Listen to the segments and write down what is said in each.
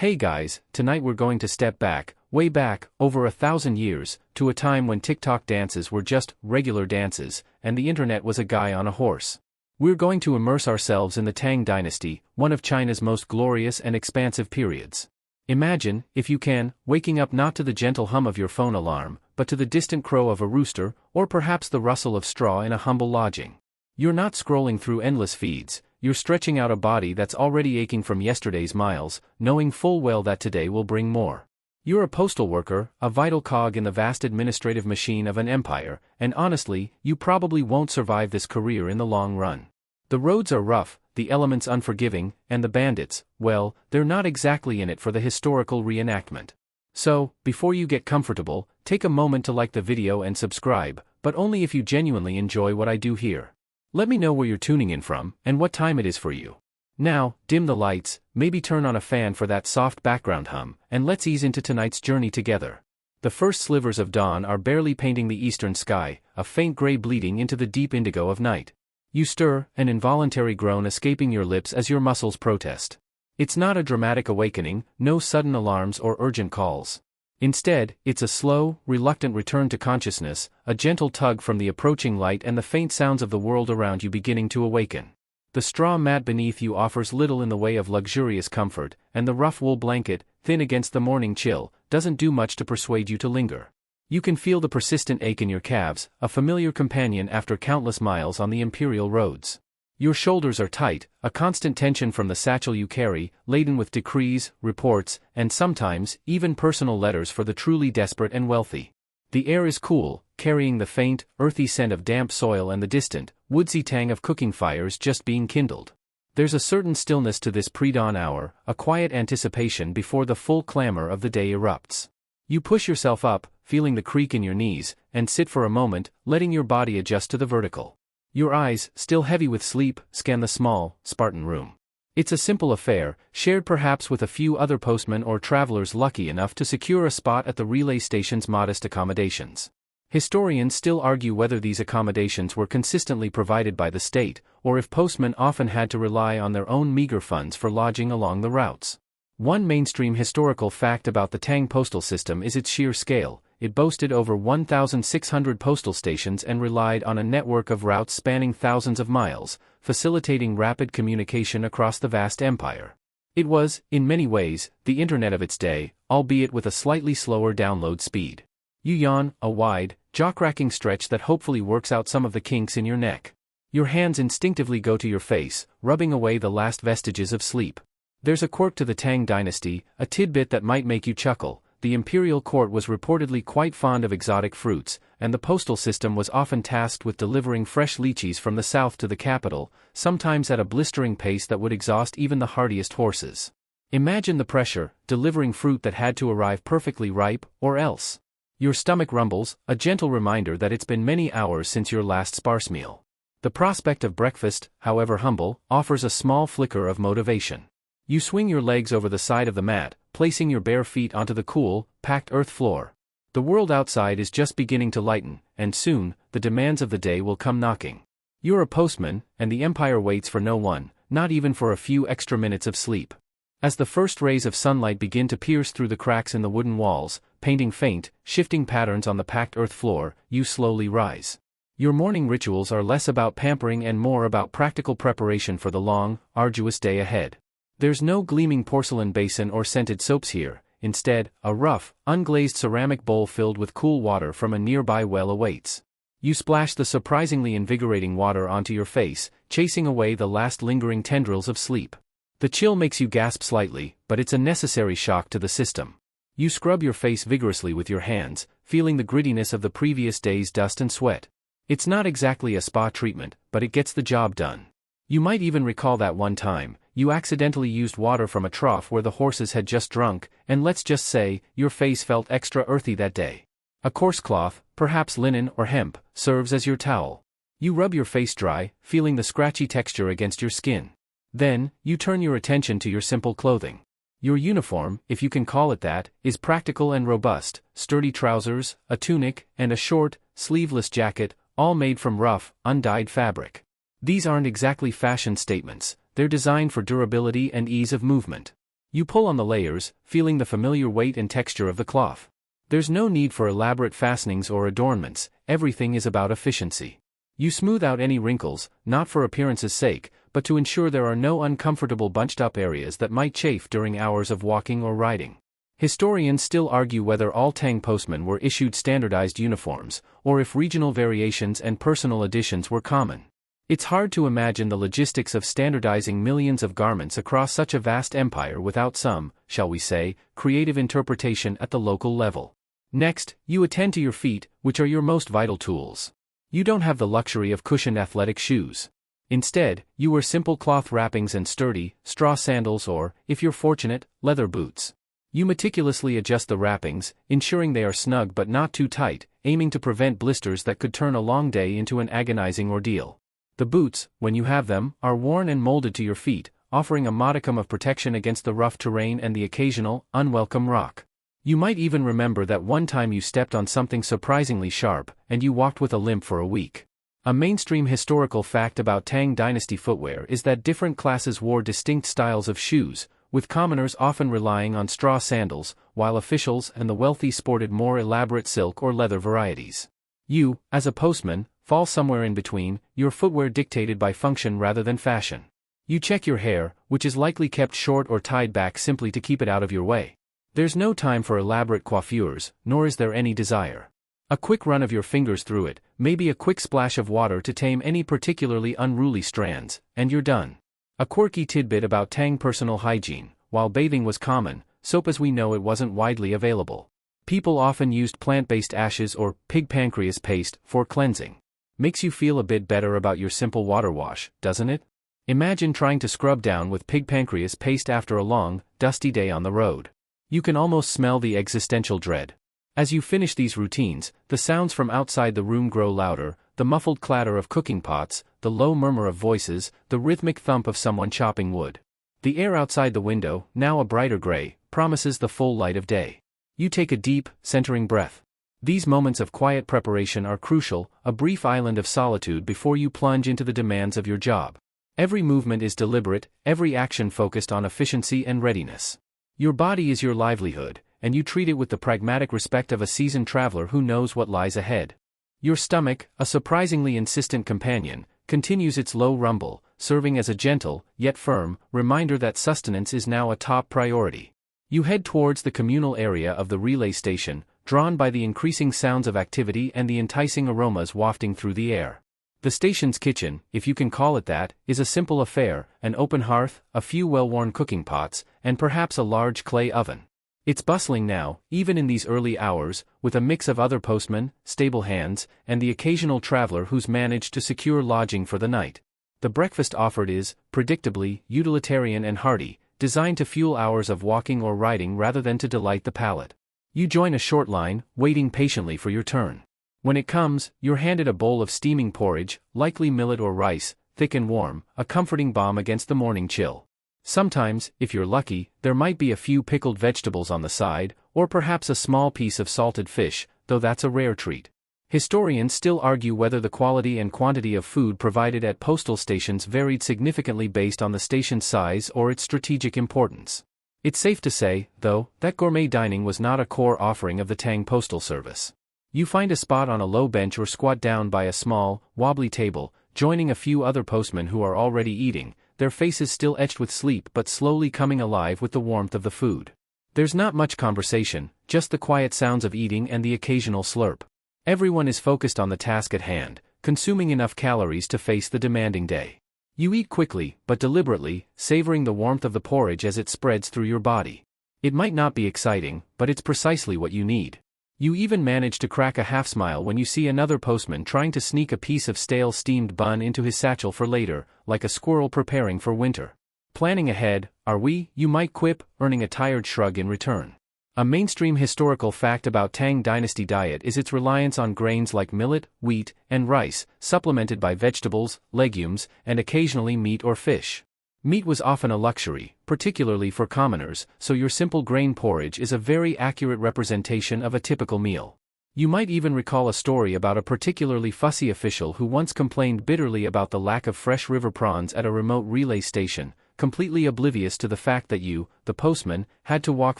Hey guys, tonight we're going to step back, way back, over 1,000 years, to a time when TikTok dances were just regular dances, and the internet was a guy on a horse. We're going to immerse ourselves in the Tang Dynasty, one of China's most glorious and expansive periods. Imagine, if you can, waking up not to the gentle hum of your phone alarm, but to the distant crow of a rooster, or perhaps the rustle of straw in a humble lodging. You're not scrolling through endless feeds. You're stretching out a body that's already aching from yesterday's miles, knowing full well that today will bring more. You're a postal worker, a vital cog in the vast administrative machine of an empire, and honestly, you probably won't survive this career in the long run. The roads are rough, the elements unforgiving, and the bandits, well, they're not exactly in it for the historical reenactment. So, before you get comfortable, take a moment to like the video and subscribe, but only if you genuinely enjoy what I do here. Let me know where you're tuning in from, and what time it is for you. Now, dim the lights, maybe turn on a fan for that soft background hum, and let's ease into tonight's journey together. The first slivers of dawn are barely painting the eastern sky, a faint gray bleeding into the deep indigo of night. You stir, an involuntary groan escaping your lips as your muscles protest. It's not a dramatic awakening, no sudden alarms or urgent calls. Instead, it's a slow, reluctant return to consciousness, a gentle tug from the approaching light and the faint sounds of the world around you beginning to awaken. The straw mat beneath you offers little in the way of luxurious comfort, and the rough wool blanket, thin against the morning chill, doesn't do much to persuade you to linger. You can feel the persistent ache in your calves, a familiar companion after countless miles on the imperial roads. Your shoulders are tight, a constant tension from the satchel you carry, laden with decrees, reports, and sometimes, even personal letters for the truly desperate and wealthy. The air is cool, carrying the faint, earthy scent of damp soil and the distant, woodsy tang of cooking fires just being kindled. There's a certain stillness to this pre-dawn hour, a quiet anticipation before the full clamor of the day erupts. You push yourself up, feeling the creak in your knees, and sit for a moment, letting your body adjust to the vertical. Your eyes, still heavy with sleep, scan the small, Spartan room. It's a simple affair, shared perhaps with a few other postmen or travelers lucky enough to secure a spot at the relay station's modest accommodations. Historians still argue whether these accommodations were consistently provided by the state, or if postmen often had to rely on their own meager funds for lodging along the routes. One mainstream historical fact about the Tang postal system is its sheer scale. It boasted over 1,600 postal stations and relied on a network of routes spanning thousands of miles, facilitating rapid communication across the vast empire. It was, in many ways, the internet of its day, albeit with a slightly slower download speed. You yawn, a wide, jaw-cracking stretch that hopefully works out some of the kinks in your neck. Your hands instinctively go to your face, rubbing away the last vestiges of sleep. There's a quirk to the Tang Dynasty, a tidbit that might make you chuckle. The imperial court was reportedly quite fond of exotic fruits, and the postal system was often tasked with delivering fresh lychees from the south to the capital, sometimes at a blistering pace that would exhaust even the hardiest horses. Imagine the pressure, delivering fruit that had to arrive perfectly ripe, or else. Your stomach rumbles, a gentle reminder that it's been many hours since your last sparse meal. The prospect of breakfast, however humble, offers a small flicker of motivation. You swing your legs over the side of the mat, placing your bare feet onto the cool, packed earth floor. The world outside is just beginning to lighten, and soon, the demands of the day will come knocking. You're a postman, and the empire waits for no one, not even for a few extra minutes of sleep. As the first rays of sunlight begin to pierce through the cracks in the wooden walls, painting faint, shifting patterns on the packed earth floor, you slowly rise. Your morning rituals are less about pampering and more about practical preparation for the long, arduous day ahead. There's no gleaming porcelain basin or scented soaps here. Instead, a rough, unglazed ceramic bowl filled with cool water from a nearby well awaits. You splash the surprisingly invigorating water onto your face, chasing away the last lingering tendrils of sleep. The chill makes you gasp slightly, but it's a necessary shock to the system. You scrub your face vigorously with your hands, feeling the grittiness of the previous day's dust and sweat. It's not exactly a spa treatment, but it gets the job done. You might even recall that one time, you accidentally used water from a trough where the horses had just drunk, and let's just say, your face felt extra earthy that day. A coarse cloth, perhaps linen or hemp, serves as your towel. You rub your face dry, feeling the scratchy texture against your skin. Then, you turn your attention to your simple clothing. Your uniform, if you can call it that, is practical and robust: sturdy trousers, a tunic, and a short, sleeveless jacket, all made from rough, undyed fabric. These aren't exactly fashion statements. They're designed for durability and ease of movement. You pull on the layers, feeling the familiar weight and texture of the cloth. There's no need for elaborate fastenings or adornments, everything is about efficiency. You smooth out any wrinkles, not for appearance's sake, but to ensure there are no uncomfortable bunched-up areas that might chafe during hours of walking or riding. Historians still argue whether all Tang postmen were issued standardized uniforms, or if regional variations and personal additions were common. It's hard to imagine the logistics of standardizing millions of garments across such a vast empire without some, shall we say, creative interpretation at the local level. Next, you attend to your feet, which are your most vital tools. You don't have the luxury of cushioned athletic shoes. Instead, you wear simple cloth wrappings and sturdy, straw sandals or, if you're fortunate, leather boots. You meticulously adjust the wrappings, ensuring they are snug but not too tight, aiming to prevent blisters that could turn a long day into an agonizing ordeal. The boots, when you have them, are worn and molded to your feet, offering a modicum of protection against the rough terrain and the occasional, unwelcome rock. You might even remember that one time you stepped on something surprisingly sharp, and you walked with a limp for a week. A mainstream historical fact about Tang Dynasty footwear is that different classes wore distinct styles of shoes, with commoners often relying on straw sandals, while officials and the wealthy sported more elaborate silk or leather varieties. You, as a postman, fall somewhere in between, your footwear dictated by function rather than fashion. You check your hair, which is likely kept short or tied back simply to keep it out of your way. There's no time for elaborate coiffures, nor is there any desire. A quick run of your fingers through it, maybe a quick splash of water to tame any particularly unruly strands, and you're done. A quirky tidbit about Tang personal hygiene: while bathing was common, soap as we know it wasn't widely available. People often used plant-based ashes or pig pancreas paste for cleansing. Makes you feel a bit better about your simple water wash, doesn't it? Imagine trying to scrub down with pig pancreas paste after a long, dusty day on the road. You can almost smell the existential dread. As you finish these routines, the sounds from outside the room grow louder, the muffled clatter of cooking pots, the low murmur of voices, the rhythmic thump of someone chopping wood. The air outside the window, now a brighter gray, promises the full light of day. You take a deep, centering breath. These moments of quiet preparation are crucial, a brief island of solitude before you plunge into the demands of your job. Every movement is deliberate, every action focused on efficiency and readiness. Your body is your livelihood, and you treat it with the pragmatic respect of a seasoned traveler who knows what lies ahead. Your stomach, a surprisingly insistent companion, continues its low rumble, serving as a gentle, yet firm, reminder that sustenance is now a top priority. You head towards the communal area of the relay station, drawn by the increasing sounds of activity and the enticing aromas wafting through the air. The station's kitchen, if you can call it that, is a simple affair: an open hearth, a few well-worn cooking pots, and perhaps a large clay oven. It's bustling now, even in these early hours, with a mix of other postmen, stable hands, and the occasional traveler who's managed to secure lodging for the night. The breakfast offered is, predictably, utilitarian and hearty, designed to fuel hours of walking or riding rather than to delight the palate. You join a short line, waiting patiently for your turn. When it comes, you're handed a bowl of steaming porridge, likely millet or rice, thick and warm, a comforting balm against the morning chill. Sometimes, if you're lucky, there might be a few pickled vegetables on the side, or perhaps a small piece of salted fish, though that's a rare treat. Historians still argue whether the quality and quantity of food provided at postal stations varied significantly based on the station's size or its strategic importance. It's safe to say, though, that gourmet dining was not a core offering of the Tang Postal Service. You find a spot on a low bench or squat down by a small, wobbly table, joining a few other postmen who are already eating, their faces still etched with sleep but slowly coming alive with the warmth of the food. There's not much conversation, just the quiet sounds of eating and the occasional slurp. Everyone is focused on the task at hand, consuming enough calories to face the demanding day. You eat quickly, but deliberately, savoring the warmth of the porridge as it spreads through your body. It might not be exciting, but it's precisely what you need. You even manage to crack a half-smile when you see another postman trying to sneak a piece of stale steamed bun into his satchel for later, like a squirrel preparing for winter. Planning ahead, are we? You might quip, earning a tired shrug in return. A mainstream historical fact about Tang Dynasty diet is its reliance on grains like millet, wheat, and rice, supplemented by vegetables, legumes, and occasionally meat or fish. Meat was often a luxury, particularly for commoners, so your simple grain porridge is a very accurate representation of a typical meal. You might even recall a story about a particularly fussy official who once complained bitterly about the lack of fresh river prawns at a remote relay station, completely oblivious to the fact that you, the postman, had to walk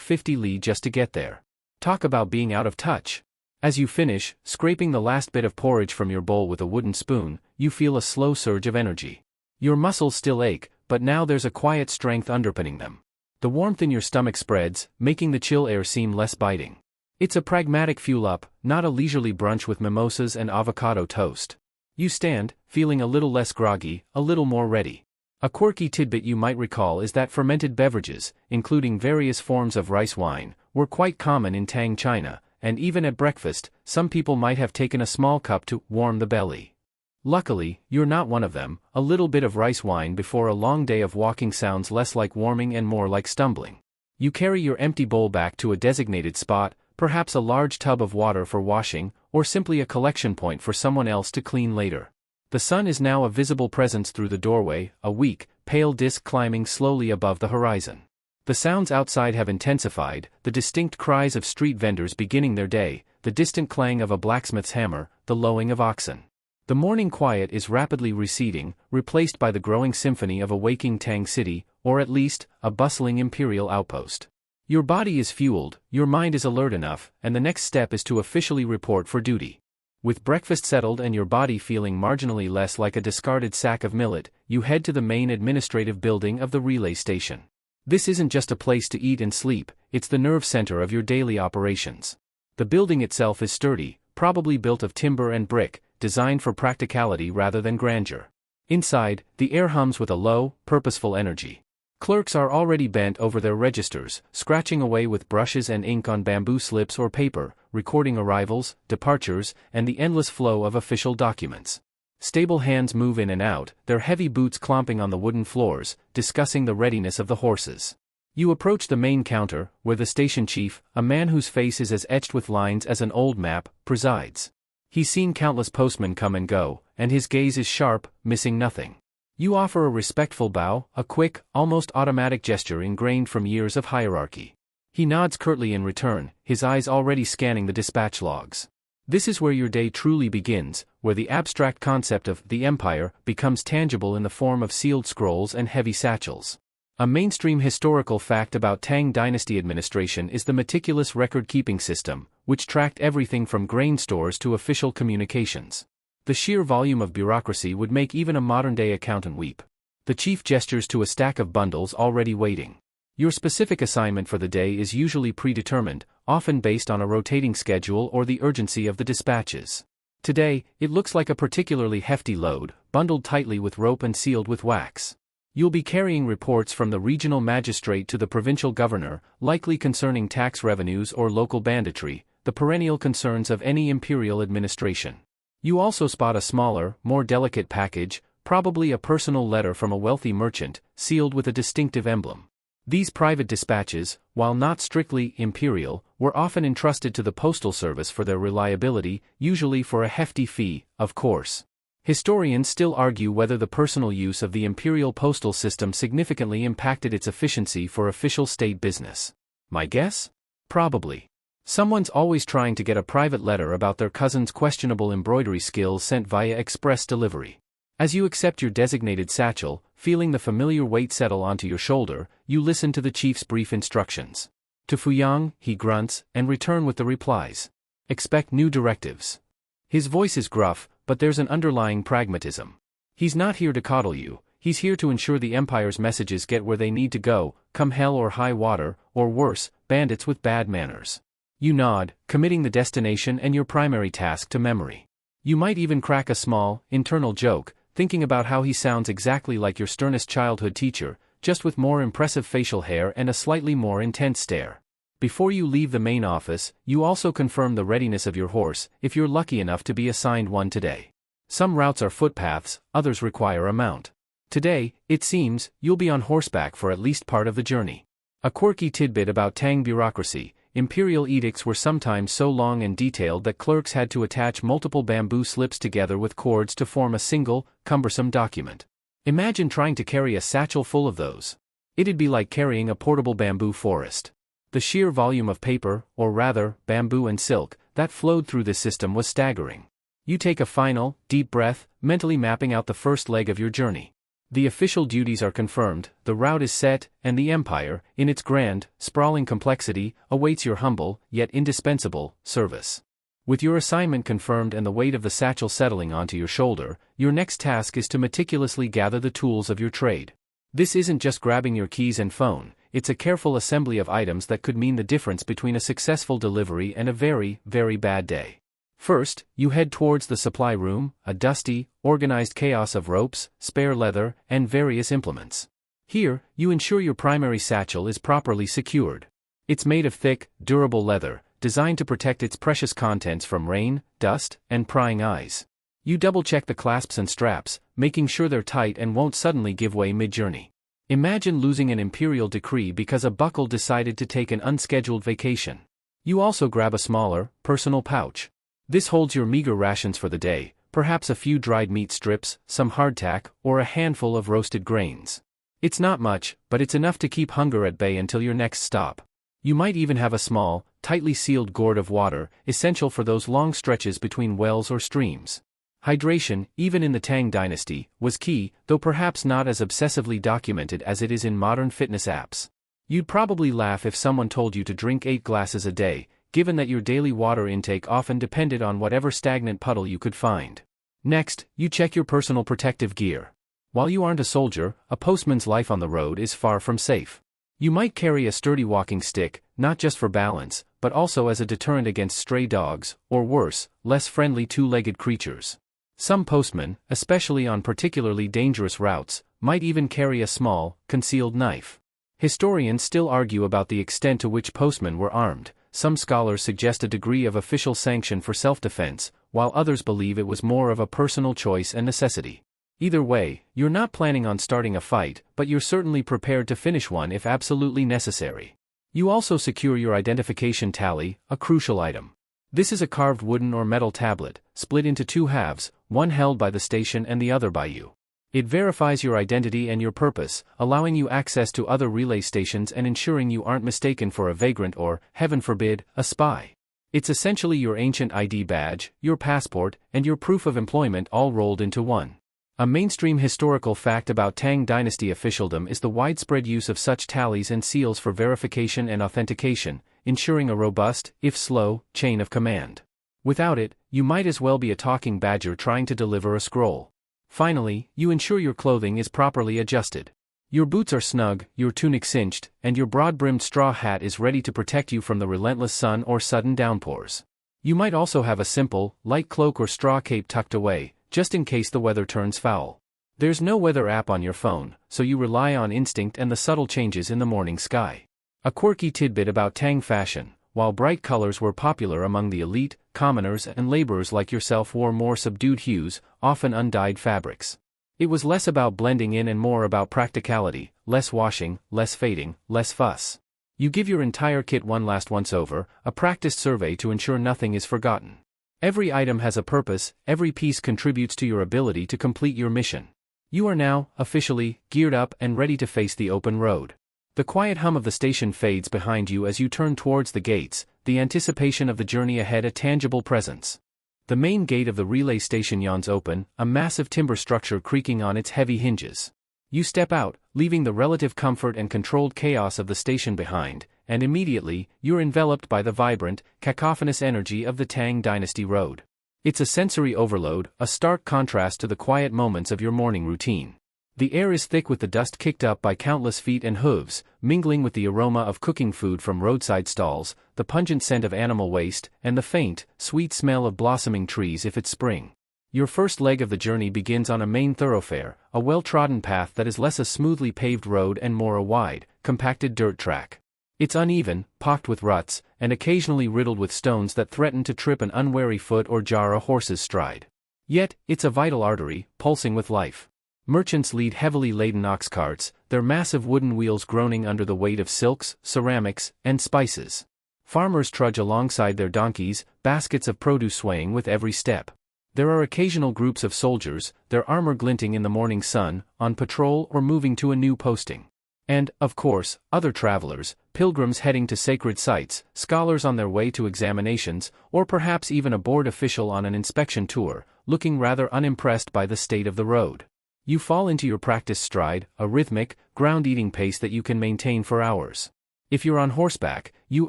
50 li just to get there. Talk about being out of touch. As you finish, scraping the last bit of porridge from your bowl with a wooden spoon, you feel a slow surge of energy. Your muscles still ache, but now there's a quiet strength underpinning them. The warmth in your stomach spreads, making the chill air seem less biting. It's a pragmatic fuel-up, not a leisurely brunch with mimosas and avocado toast. You stand, feeling a little less groggy, a little more ready. A quirky tidbit you might recall is that fermented beverages, including various forms of rice wine, were quite common in Tang China, and even at breakfast, some people might have taken a small cup to warm the belly. Luckily, you're not one of them. A little bit of rice wine before a long day of walking sounds less like warming and more like stumbling. You carry your empty bowl back to a designated spot, perhaps a large tub of water for washing, or simply a collection point for someone else to clean later. The sun is now a visible presence through the doorway, a weak, pale disk climbing slowly above the horizon. The sounds outside have intensified, the distinct cries of street vendors beginning their day, the distant clang of a blacksmith's hammer, the lowing of oxen. The morning quiet is rapidly receding, replaced by the growing symphony of a waking Tang city, or at least, a bustling imperial outpost. Your body is fueled, your mind is alert enough, and the next step is to officially report for duty. With breakfast settled and your body feeling marginally less like a discarded sack of millet, you head to the main administrative building of the relay station. This isn't just a place to eat and sleep, it's the nerve center of your daily operations. The building itself is sturdy, probably built of timber and brick, designed for practicality rather than grandeur. Inside, the air hums with a low, purposeful energy. Clerks are already bent over their registers, scratching away with brushes and ink on bamboo slips or paper, recording arrivals, departures, and the endless flow of official documents. Stable hands move in and out, their heavy boots clomping on the wooden floors, discussing the readiness of the horses. You approach the main counter, where the station chief, a man whose face is as etched with lines as an old map, presides. He's seen countless postmen come and go, and his gaze is sharp, missing nothing. You offer a respectful bow, a quick, almost automatic gesture ingrained from years of hierarchy. He nods curtly in return, his eyes already scanning the dispatch logs. This is where your day truly begins, where the abstract concept of the empire becomes tangible in the form of sealed scrolls and heavy satchels. A mainstream historical fact about Tang Dynasty administration is the meticulous record-keeping system, which tracked everything from grain stores to official communications. The sheer volume of bureaucracy would make even a modern-day accountant weep. The chief gestures to a stack of bundles already waiting. Your specific assignment for the day is usually predetermined, often based on a rotating schedule or the urgency of the dispatches. Today, it looks like a particularly hefty load, bundled tightly with rope and sealed with wax. You'll be carrying reports from the regional magistrate to the provincial governor, likely concerning tax revenues or local banditry, the perennial concerns of any imperial administration. You also spot a smaller, more delicate package, probably a personal letter from a wealthy merchant, sealed with a distinctive emblem. These private dispatches, while not strictly imperial, were often entrusted to the postal service for their reliability, usually for a hefty fee, of course. Historians still argue whether the personal use of the imperial postal system significantly impacted its efficiency for official state business. My guess? Probably. Someone's always trying to get a private letter about their cousin's questionable embroidery skills sent via express delivery. As you accept your designated satchel, feeling the familiar weight settle onto your shoulder, you listen to the chief's brief instructions. To Fuyang, he grunts, and return with the replies. Expect new directives. His voice is gruff, but there's an underlying pragmatism. He's not here to coddle you, he's here to ensure the Empire's messages get where they need to go, come hell or high water, or worse, bandits with bad manners. You nod, committing the destination and your primary task to memory. You might even crack a small, internal joke, thinking about how he sounds exactly like your sternest childhood teacher, just with more impressive facial hair and a slightly more intense stare. Before you leave the main office, you also confirm the readiness of your horse, if you're lucky enough to be assigned one today. Some routes are footpaths, others require a mount. Today, it seems, you'll be on horseback for at least part of the journey. A quirky tidbit about Tang bureaucracy: imperial edicts were sometimes so long and detailed that clerks had to attach multiple bamboo slips together with cords to form a single, cumbersome document. Imagine trying to carry a satchel full of those. It'd be like carrying a portable bamboo forest. The sheer volume of paper, or rather, bamboo and silk, that flowed through this system was staggering. You take a final, deep breath, mentally mapping out the first leg of your journey. The official duties are confirmed, the route is set, and the empire, in its grand, sprawling complexity, awaits your humble, yet indispensable, service. With your assignment confirmed and the weight of the satchel settling onto your shoulder, your next task is to meticulously gather the tools of your trade. This isn't just grabbing your keys and phone, it's a careful assembly of items that could mean the difference between a successful delivery and a very, very bad day. First, you head towards the supply room, a dusty, organized chaos of ropes, spare leather, and various implements. Here, you ensure your primary satchel is properly secured. It's made of thick, durable leather, designed to protect its precious contents from rain, dust, and prying eyes. You double-check the clasps and straps, making sure they're tight and won't suddenly give way mid-journey. Imagine losing an imperial decree because a buckle decided to take an unscheduled vacation. You also grab a smaller, personal pouch. This holds your meager rations for the day, perhaps a few dried meat strips, some hardtack, or a handful of roasted grains. It's not much, but it's enough to keep hunger at bay until your next stop. You might even have a small, tightly sealed gourd of water, essential for those long stretches between wells or streams. Hydration, even in the Tang Dynasty, was key, though perhaps not as obsessively documented as it is in modern fitness apps. You'd probably laugh if someone told you to drink 8 glasses a day, given that your daily water intake often depended on whatever stagnant puddle you could find. Next, you check your personal protective gear. While you aren't a soldier, a postman's life on the road is far from safe. You might carry a sturdy walking stick, not just for balance, but also as a deterrent against stray dogs, or worse, less friendly two-legged creatures. Some postmen, especially on particularly dangerous routes, might even carry a small, concealed knife. Historians still argue about the extent to which postmen were armed. Some scholars suggest a degree of official sanction for self-defense, while others believe it was more of a personal choice and necessity. Either way, you're not planning on starting a fight, but you're certainly prepared to finish one if absolutely necessary. You also secure your identification tally, a crucial item. This is a carved wooden or metal tablet, split into 2 halves, one held by the station and the other by you. It verifies your identity and your purpose, allowing you access to other relay stations and ensuring you aren't mistaken for a vagrant or, heaven forbid, a spy. It's essentially your ancient ID badge, your passport, and your proof of employment all rolled into one. A mainstream historical fact about Tang Dynasty officialdom is the widespread use of such tallies and seals for verification and authentication, ensuring a robust, if slow, chain of command. Without it, you might as well be a talking badger trying to deliver a scroll. Finally, you ensure your clothing is properly adjusted. Your boots are snug, your tunic cinched, and your broad-brimmed straw hat is ready to protect you from the relentless sun or sudden downpours. You might also have a simple, light cloak or straw cape tucked away, just in case the weather turns foul. There's no weather app on your phone, so you rely on instinct and the subtle changes in the morning sky. A quirky tidbit about Tang fashion: while bright colors were popular among the elite, commoners and laborers like yourself wore more subdued hues, often undyed fabrics. It was less about blending in and more about practicality, less washing, less fading, less fuss. You give your entire kit one last once-over, a practiced survey to ensure nothing is forgotten. Every item has a purpose, every piece contributes to your ability to complete your mission. You are now, officially, geared up and ready to face the open road. The quiet hum of the station fades behind you as you turn towards the gates, the anticipation of the journey ahead a tangible presence. The main gate of the relay station yawns open, a massive timber structure creaking on its heavy hinges. You step out, leaving the relative comfort and controlled chaos of the station behind, and immediately, you're enveloped by the vibrant, cacophonous energy of the Tang Dynasty Road. It's a sensory overload, a stark contrast to the quiet moments of your morning routine. The air is thick with the dust kicked up by countless feet and hooves, mingling with the aroma of cooking food from roadside stalls, the pungent scent of animal waste, and the faint, sweet smell of blossoming trees if it's spring. Your first leg of the journey begins on a main thoroughfare, a well-trodden path that is less a smoothly paved road and more a wide, compacted dirt track. It's uneven, pocked with ruts, and occasionally riddled with stones that threaten to trip an unwary foot or jar a horse's stride. Yet, it's a vital artery, pulsing with life. Merchants lead heavily laden ox carts, their massive wooden wheels groaning under the weight of silks, ceramics, and spices. Farmers trudge alongside their donkeys, baskets of produce swaying with every step. There are occasional groups of soldiers, their armor glinting in the morning sun, on patrol or moving to a new posting. And, of course, other travelers, pilgrims heading to sacred sites, scholars on their way to examinations, or perhaps even a board official on an inspection tour, looking rather unimpressed by the state of the road. You fall into your practice stride, a rhythmic, ground-eating pace that you can maintain for hours. If you're on horseback, you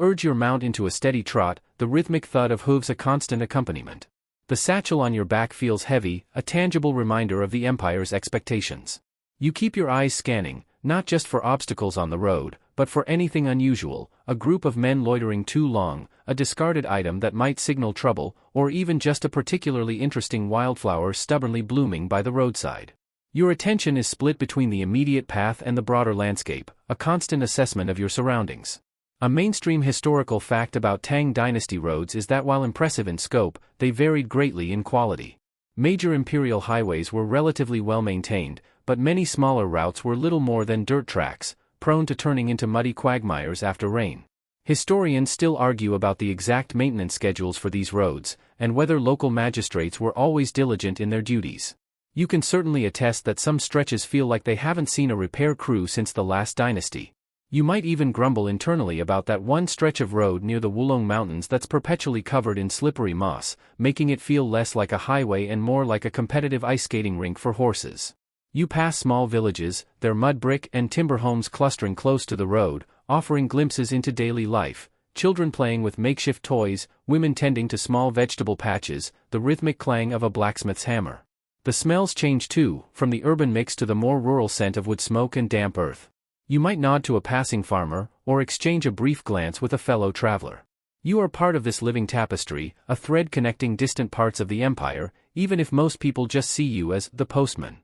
urge your mount into a steady trot, the rhythmic thud of hooves a constant accompaniment. The satchel on your back feels heavy, a tangible reminder of the empire's expectations. You keep your eyes scanning, not just for obstacles on the road, but for anything unusual, a group of men loitering too long, a discarded item that might signal trouble, or even just a particularly interesting wildflower stubbornly blooming by the roadside. Your attention is split between the immediate path and the broader landscape, a constant assessment of your surroundings. A mainstream historical fact about Tang Dynasty roads is that while impressive in scope, they varied greatly in quality. Major imperial highways were relatively well maintained, but many smaller routes were little more than dirt tracks, prone to turning into muddy quagmires after rain. Historians still argue about the exact maintenance schedules for these roads, and whether local magistrates were always diligent in their duties. You can certainly attest that some stretches feel like they haven't seen a repair crew since the last dynasty. You might even grumble internally about that one stretch of road near the Wulong Mountains that's perpetually covered in slippery moss, making it feel less like a highway and more like a competitive ice skating rink for horses. You pass small villages, their mud brick and timber homes clustering close to the road, offering glimpses into daily life, children playing with makeshift toys, women tending to small vegetable patches, the rhythmic clang of a blacksmith's hammer. The smells change too, from the urban mix to the more rural scent of wood smoke and damp earth. You might nod to a passing farmer, or exchange a brief glance with a fellow traveler. You are part of this living tapestry, a thread connecting distant parts of the empire, even if most people just see you as the postman.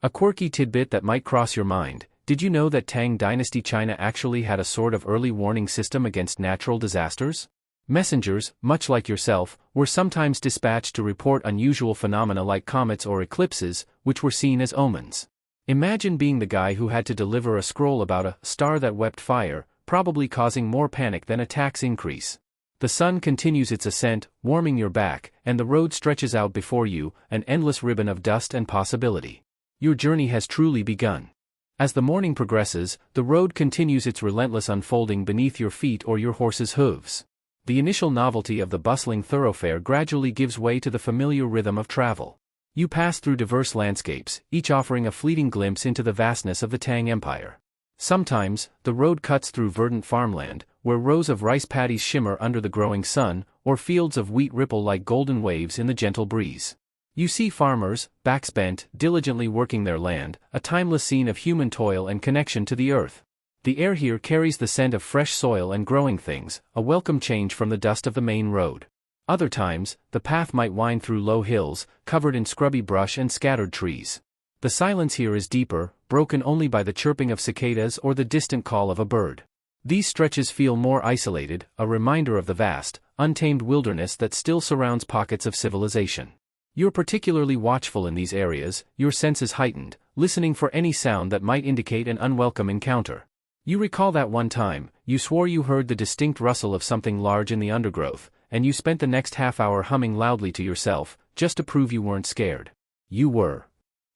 A quirky tidbit that might cross your mind: did you know that Tang Dynasty China actually had a sort of early warning system against natural disasters? Messengers, much like yourself, were sometimes dispatched to report unusual phenomena like comets or eclipses, which were seen as omens. Imagine being the guy who had to deliver a scroll about a star that wept fire, probably causing more panic than a tax increase. The sun continues its ascent, warming your back, and the road stretches out before you, an endless ribbon of dust and possibility. Your journey has truly begun. As the morning progresses, the road continues its relentless unfolding beneath your feet or your horse's hooves. The initial novelty of the bustling thoroughfare gradually gives way to the familiar rhythm of travel. You pass through diverse landscapes, each offering a fleeting glimpse into the vastness of the Tang Empire. Sometimes, the road cuts through verdant farmland, where rows of rice paddies shimmer under the growing sun, or fields of wheat ripple like golden waves in the gentle breeze. You see farmers, backs bent, diligently working their land, a timeless scene of human toil and connection to the earth. The air here carries the scent of fresh soil and growing things, a welcome change from the dust of the main road. Other times, the path might wind through low hills, covered in scrubby brush and scattered trees. The silence here is deeper, broken only by the chirping of cicadas or the distant call of a bird. These stretches feel more isolated, a reminder of the vast, untamed wilderness that still surrounds pockets of civilization. You're particularly watchful in these areas, your senses heightened, listening for any sound that might indicate an unwelcome encounter. You recall that one time, you swore you heard the distinct rustle of something large in the undergrowth, and you spent the next half hour humming loudly to yourself, just to prove you weren't scared. You were.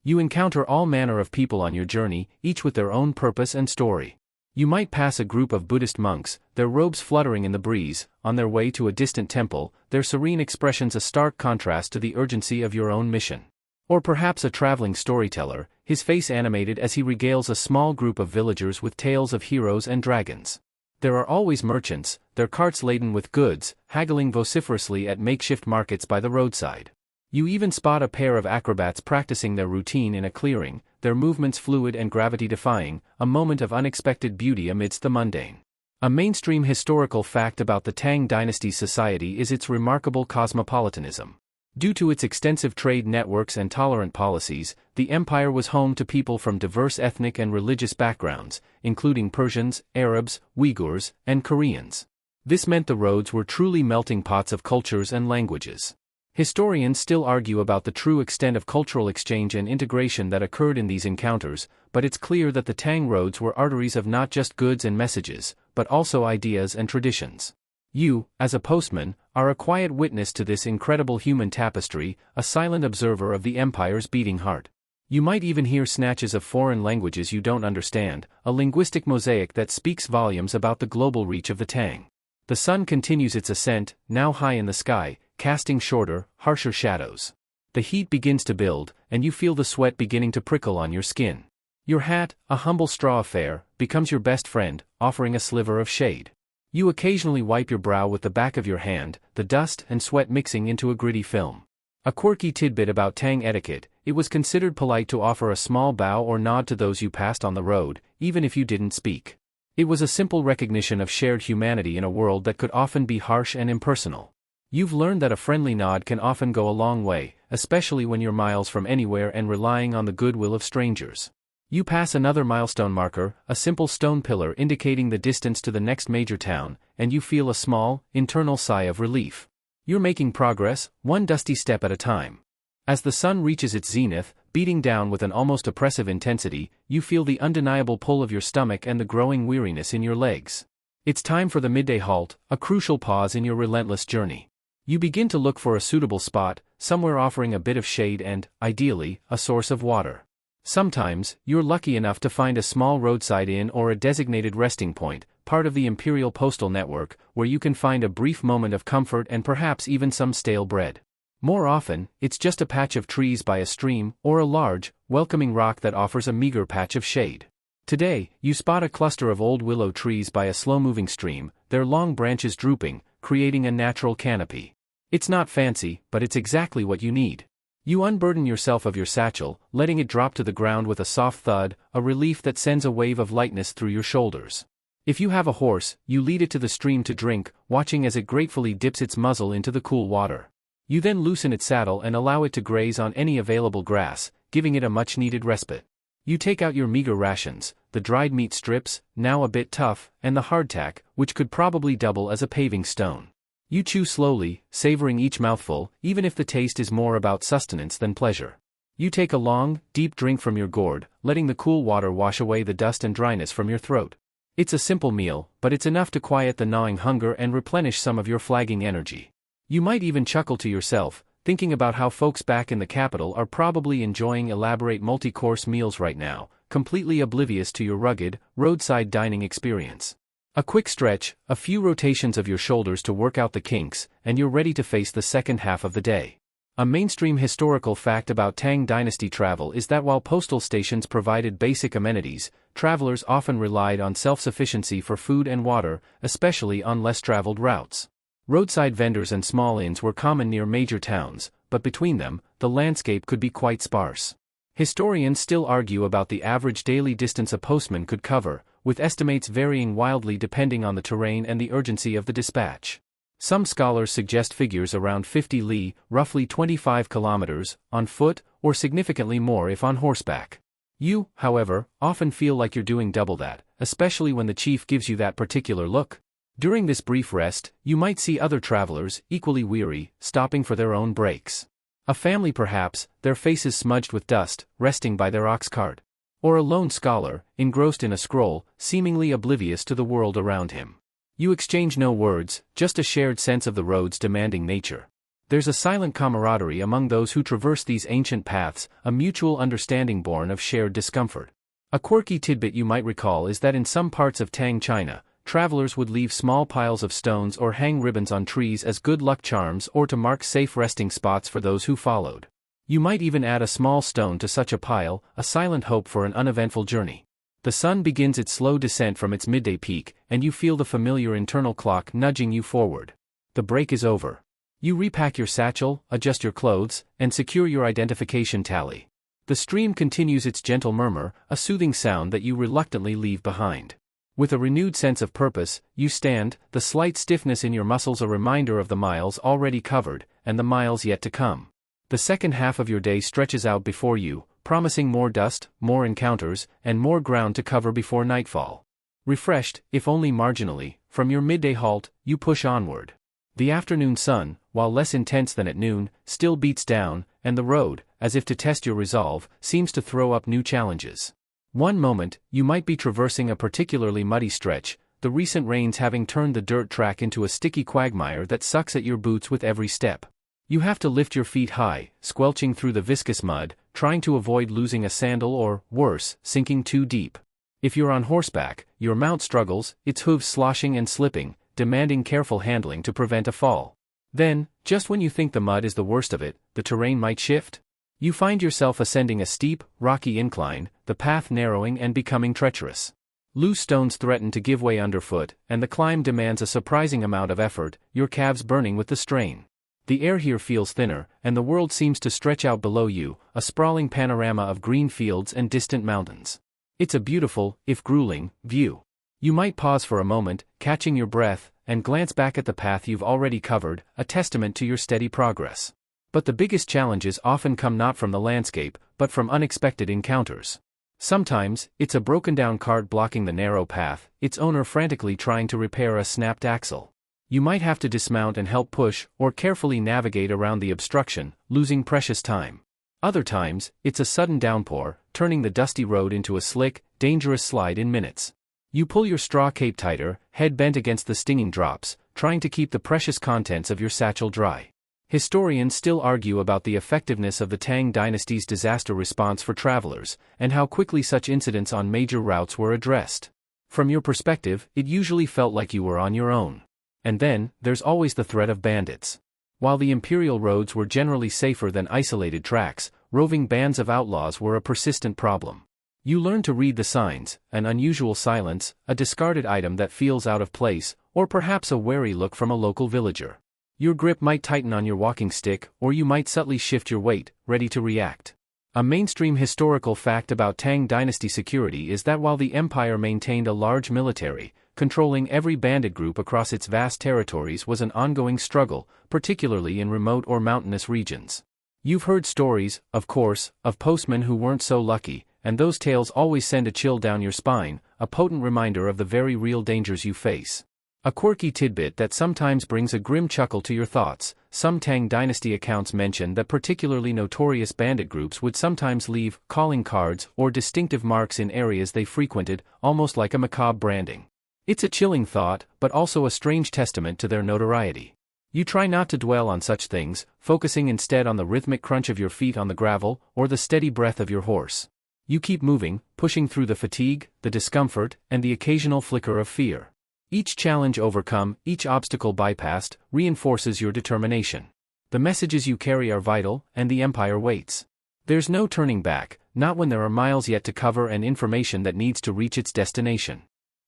You encounter all manner of people on your journey, each with their own purpose and story. You might pass a group of Buddhist monks, their robes fluttering in the breeze, on their way to a distant temple, their serene expressions a stark contrast to the urgency of your own mission. Or perhaps a traveling storyteller, his face animated as he regales a small group of villagers with tales of heroes and dragons. There are always merchants, their carts laden with goods, haggling vociferously at makeshift markets by the roadside. You even spot a pair of acrobats practicing their routine in a clearing, their movements fluid and gravity-defying, a moment of unexpected beauty amidst the mundane. A mainstream historical fact about the Tang Dynasty's society is its remarkable cosmopolitanism. Due to its extensive trade networks and tolerant policies, the empire was home to people from diverse ethnic and religious backgrounds, including Persians, Arabs, Uyghurs, and Koreans. This meant the roads were truly melting pots of cultures and languages. Historians still argue about the true extent of cultural exchange and integration that occurred in these encounters, but it's clear that the Tang roads were arteries of not just goods and messages, but also ideas and traditions. You, as a postman, are a quiet witness to this incredible human tapestry, a silent observer of the empire's beating heart. You might even hear snatches of foreign languages you don't understand, a linguistic mosaic that speaks volumes about the global reach of the Tang. The sun continues its ascent, now high in the sky, casting shorter, harsher shadows. The heat begins to build, and you feel the sweat beginning to prickle on your skin. Your hat, a humble straw affair, becomes your best friend, offering a sliver of shade. You occasionally wipe your brow with the back of your hand, the dust and sweat mixing into a gritty film. A quirky tidbit about Tang etiquette: it was considered polite to offer a small bow or nod to those you passed on the road, even if you didn't speak. It was a simple recognition of shared humanity in a world that could often be harsh and impersonal. You've learned that a friendly nod can often go a long way, especially when you're miles from anywhere and relying on the goodwill of strangers. You pass another milestone marker, a simple stone pillar indicating the distance to the next major town, and you feel a small, internal sigh of relief. You're making progress, one dusty step at a time. As the sun reaches its zenith, beating down with an almost oppressive intensity, you feel the undeniable pull of your stomach and the growing weariness in your legs. It's time for the midday halt, a crucial pause in your relentless journey. You begin to look for a suitable spot, somewhere offering a bit of shade and, ideally, a source of water. Sometimes, you're lucky enough to find a small roadside inn or a designated resting point, part of the Imperial Postal Network, where you can find a brief moment of comfort and perhaps even some stale bread. More often, it's just a patch of trees by a stream, or a large, welcoming rock that offers a meager patch of shade. Today, you spot a cluster of old willow trees by a slow-moving stream, their long branches drooping, creating a natural canopy. It's not fancy, but it's exactly what you need. You unburden yourself of your satchel, letting it drop to the ground with a soft thud, a relief that sends a wave of lightness through your shoulders. If you have a horse, you lead it to the stream to drink, watching as it gratefully dips its muzzle into the cool water. You then loosen its saddle and allow it to graze on any available grass, giving it a much-needed respite. You take out your meager rations, the dried meat strips, now a bit tough, and the hardtack, which could probably double as a paving stone. You chew slowly, savoring each mouthful, even if the taste is more about sustenance than pleasure. You take a long, deep drink from your gourd, letting the cool water wash away the dust and dryness from your throat. It's a simple meal, but it's enough to quiet the gnawing hunger and replenish some of your flagging energy. You might even chuckle to yourself, thinking about how folks back in the capital are probably enjoying elaborate multi-course meals right now, completely oblivious to your rugged, roadside dining experience. A quick stretch, a few rotations of your shoulders to work out the kinks, and you're ready to face the second half of the day. A mainstream historical fact about Tang Dynasty travel is that while postal stations provided basic amenities, travelers often relied on self-sufficiency for food and water, especially on less traveled routes. Roadside vendors and small inns were common near major towns, but between them, the landscape could be quite sparse. Historians still argue about the average daily distance a postman could cover, with estimates varying wildly depending on the terrain and the urgency of the dispatch. Some scholars suggest figures around 50 li, roughly 25 kilometers, on foot, or significantly more if on horseback. You, however, often feel like you're doing double that, especially when the chief gives you that particular look. During this brief rest, you might see other travelers, equally weary, stopping for their own breaks. A family perhaps, their faces smudged with dust, resting by their ox cart. Or a lone scholar, engrossed in a scroll, seemingly oblivious to the world around him. You exchange no words, just a shared sense of the road's demanding nature. There's a silent camaraderie among those who traverse these ancient paths, a mutual understanding born of shared discomfort. A quirky tidbit you might recall is that in some parts of Tang China, travelers would leave small piles of stones or hang ribbons on trees as good luck charms or to mark safe resting spots for those who followed. You might even add a small stone to such a pile, a silent hope for an uneventful journey. The sun begins its slow descent from its midday peak, and you feel the familiar internal clock nudging you forward. The break is over. You repack your satchel, adjust your clothes, and secure your identification tally. The stream continues its gentle murmur, a soothing sound that you reluctantly leave behind. With a renewed sense of purpose, you stand, the slight stiffness in your muscles a reminder of the miles already covered, and the miles yet to come. The second half of your day stretches out before you, promising more dust, more encounters, and more ground to cover before nightfall. Refreshed, if only marginally, from your midday halt, you push onward. The afternoon sun, while less intense than at noon, still beats down, and the road, as if to test your resolve, seems to throw up new challenges. One moment, you might be traversing a particularly muddy stretch, the recent rains having turned the dirt track into a sticky quagmire that sucks at your boots with every step. You have to lift your feet high, squelching through the viscous mud, trying to avoid losing a sandal or, worse, sinking too deep. If you're on horseback, your mount struggles, its hooves sloshing and slipping, demanding careful handling to prevent a fall. Then, Just when you think the mud is the worst of it, the terrain might shift. You find yourself ascending a steep, rocky incline, the path narrowing and becoming treacherous. Loose stones threaten to give way underfoot, and the climb demands a surprising amount of effort, your calves burning with the strain. The air here feels thinner, and the world seems to stretch out below you, a sprawling panorama of green fields and distant mountains. It's a beautiful, if grueling, view. You might pause for a moment, catching your breath, and glance back at the path you've already covered, a testament to your steady progress. But the biggest challenges often come not from the landscape, but from unexpected encounters. Sometimes, it's a broken-down cart blocking the narrow path, its owner frantically trying to repair a snapped axle. You might have to dismount and help push, or carefully navigate around the obstruction, losing precious time. Other times, it's a sudden downpour, turning the dusty road into a slick, dangerous slide in minutes. You pull your straw cape tighter, head bent against the stinging drops, trying to keep the precious contents of your satchel dry. Historians still argue about the effectiveness of the Tang Dynasty's disaster response for travelers, and how quickly such incidents on major routes were addressed. From your perspective, it usually felt like you were on your own. And then, there's always the threat of bandits. While the imperial roads were generally safer than isolated tracks, roving bands of outlaws were a persistent problem. You learn to read the signs, an unusual silence, a discarded item that feels out of place, or perhaps a wary look from a local villager. Your grip might tighten on your walking stick, or you might subtly shift your weight, ready to react. A mainstream historical fact about Tang Dynasty security is that while the empire maintained a large military, controlling every bandit group across its vast territories was an ongoing struggle, particularly in remote or mountainous regions. You've heard stories, of course, of postmen who weren't so lucky, and those tales always send a chill down your spine, a potent reminder of the very real dangers you face. A quirky tidbit that sometimes brings a grim chuckle to your thoughts: some Tang Dynasty accounts mention that particularly notorious bandit groups would sometimes leave calling cards or distinctive marks in areas they frequented, almost like a macabre branding. It's a chilling thought, but also a strange testament to their notoriety. You try not to dwell on such things, focusing instead on the rhythmic crunch of your feet on the gravel, or the steady breath of your horse. You keep moving, pushing through the fatigue, the discomfort, and the occasional flicker of fear. Each challenge overcome, each obstacle bypassed, reinforces your determination. The messages you carry are vital, and the empire waits. There's no turning back, not when there are miles yet to cover and information that needs to reach its destination.